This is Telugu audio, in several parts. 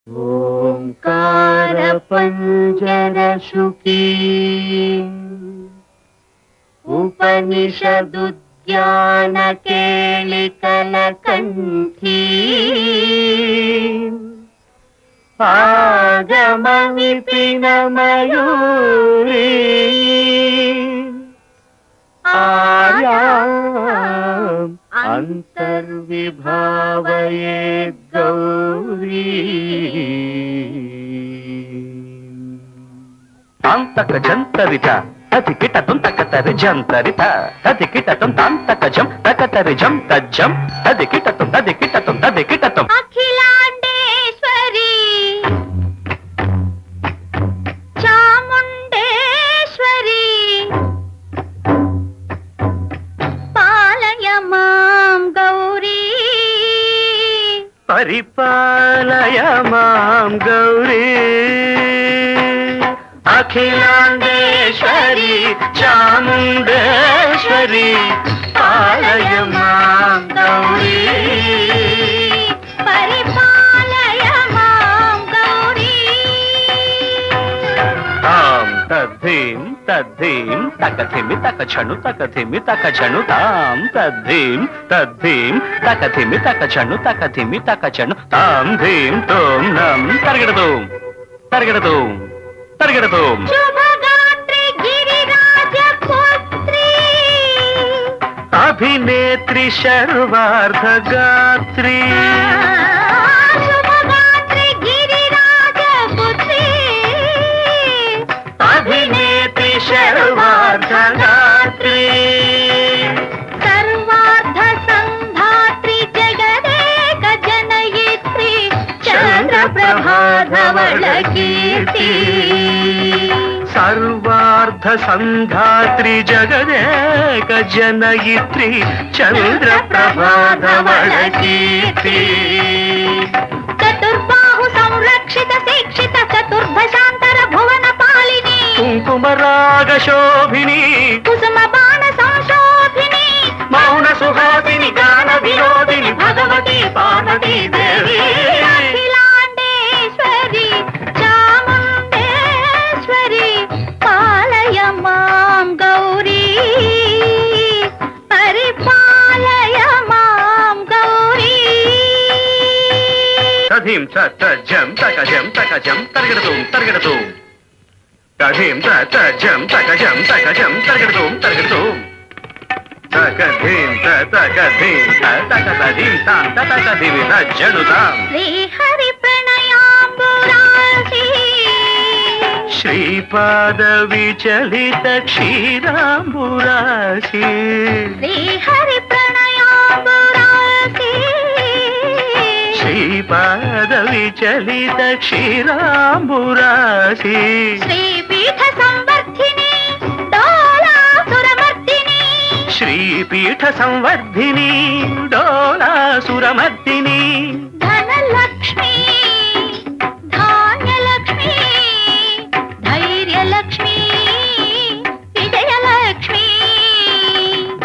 ఓంకార పంజరశుకీ ఉపనిషదుద్యాన కేళికల కంఠీ ఆగమ విపిన మయూరీ ఆర్యాం అంతర్విభావయే గౌరీ తాంతక జంతరిత తది కిటతం తకతరి జంతరిత తది కిటతం తాంతక జం తకతరి జం తజ్జం తది కిటతం అఖిలాండేశ్వరి చాముండేశ్వరి పాలయ మాం గౌరీ పరిపాలయ మాం గౌరీ అఖిలాండేశ్వరి చాముండేశ్వరి పాలయ మాం గౌరీ పరిపాలయ మాం గౌరీ తాం తద్ధీం తద్ధీం తకథిమి తకచను తకథిమి తకచను తాం తద్ధీం తద్ధీం తకథిమి తకచను తకథిమి తకచను తాం ధీం తోం నం తరగడదు తరగడదు తరగడదు శుభగాత్రి గిరిరాజ పుత్రి అభినేత్రి శర్వార్ధ గాత్రి శుభగాత్రి గిరిరాజ పుత్రి అభినేత్రి శర్వార్ధ గాత్రి సర్వార్థ సంధాత్రి జగదేక జనయిత్రి చంద్రప్రభాధవళ కీర్తి సర్వార్ధ సంధాత్రి జగదేక జనయిత్రి చంద్రప్రభాధవళ కీర్తి చతుర్బాహు సంరక్షిత శిక్షిత చతుర్భశాంతర భువన పాలిని కుంకుమరాగ శోభిని కుసుమ బాణ సంశోభిని మౌన సుహాసిని గాన విరోధిని భగవతి పార్వతీ దేవి అఖిలాండేశ్వరి చాముండేశ్వరి పాలయ మాం గౌరీ పరిపాలయ మాం గౌరీ తధీం తజం తకజం తకజం తరగడదు తరగడదు తధీం తజం తకజం తకజం తరగడదు తరగడదు తకధీం తకధీం తకధీం తాం తకధీం తజ్జనుతాం శ్రీహరి ప్రణయాంబురాసి శ్రీపాద విచలిత క్షీరాంబురాశి శ్రీహరి ప్రణయాంబురాసి శ్రీపాద విచలిత క్షీరాంబురాశి శ్రీపీఠ సంవర్ధిని డోలాసురమర్దిని శ్రీపీఠ సంవర్ధిని డోలాసురమర్దిని ధనలక్ష్మి ధాన్యలక్ష్మి ధైర్యలక్ష్మి విజయలక్ష్మి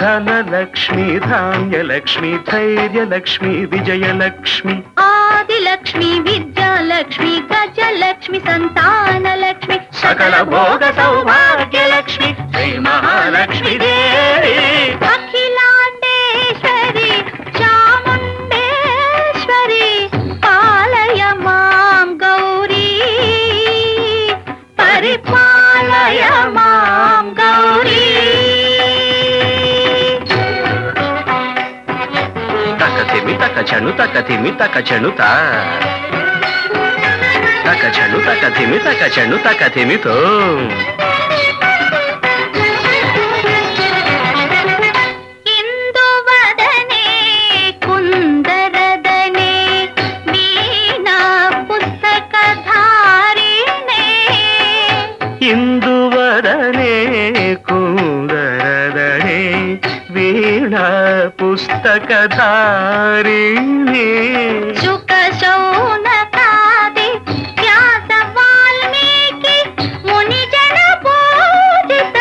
ధనలక్ష్మి ధాన్యలక్ష్మి ధైర్యలక్ష్మి విజయలక్ష్మి ఆదిలక్ష్మి విద్యాలక్ష్మి గజలక్ష్మి సంతానలక్ష్మి సకల భోగ సౌభాగ్యలక్ష్మి శ్రీ మహాలక్ష్మి దేవి అఖిలాండేశ్వరి చాముండేశ్వరి పాలయ మాం గౌరీ పరిపాలయ మాం గౌరీ తకతిమి తకచను తకతిమి తకచను తకచను తకతిమి తకచను తకతిమితో ఇందువదనే కుందరదనే వీణా పుస్తకధారిణే ఇందువదనే కుందరదనే వీణ పుస్తకధారిణి శుక శౌనకాది వ్యాస వాల్మీకి మునిజన పూజిత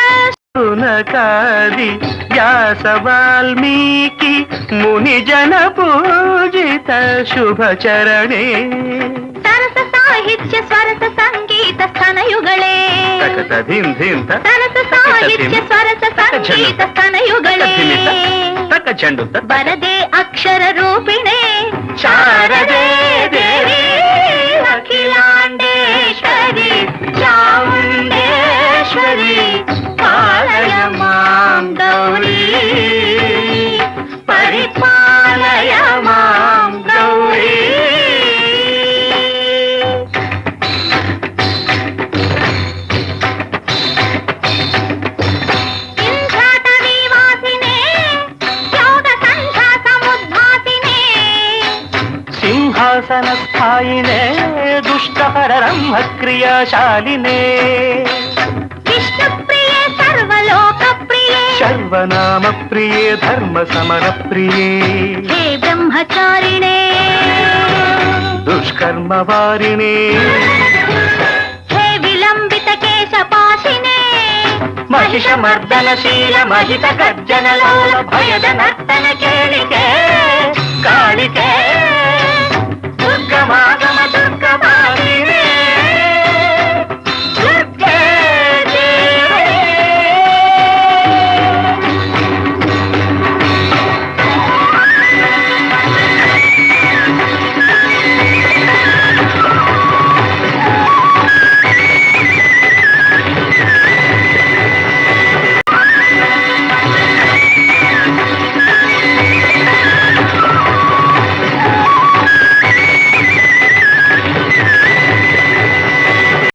శౌనకాది వ్యాస వాల్మీకి మునిజన పూజిత శుభచరణే సరస ಧೀಂ ಧೀಂ ತ ಸರಸ ಸಾಹಿತ್ಯ ಸ್ವರಸ ಸಂಗೀತ ಸ್ತನಯುಗಳೇ ತಕ್ಕ ಚೆಂಡು ಬರದೆ ಅಕ್ಷರ ರೂಪಿಣೆ ಶಾರದೆ ದೇವಿ ಅಖಿಲಾಂಡೇಶ್ವರಿ ಚಾಮುಂಡೇಶ್ವರಿ ಪಾಲಯ ಮಾಂ ಗೌರಿ ಪರಿಪಾಲಯ ಮಾಂ ಗೌರಿ ಸಿಂಹಾಸನ ಸ್ಥಾಯಿನೇ ದುಷ್ಟಹರ ಬ್ರಹ್ಮ ಕ್ರಿಯಾಶಾಲಿನೇ ವಿಷ್ಣು ಪ್ರಿಯೆ ಸರ್ವಲೋಕ ಪ್ರಿಯೆ ಸರ್ವನಾಮ ಪ್ರಿಯೇ ಧರ್ಮ ಸಮರ ಪ್ರಿಯೇ ಹೇ ಬ್ರಹ್ಮಚಾರಿಣೇ ದುಷ್ಕರ್ಮ ವಾರಿಣೇ ಹೇ ವಿಲಂಬಿತ ಕೇಶಪಾಶಿನೇ ಮಹಿಷ ಮರ್ದನಶೀಲ ಮಹಿತ ಗರ್ಜನ ಲೋಲ ಭಯದ ನರ್ತನ ಕೇಳಿಕೆ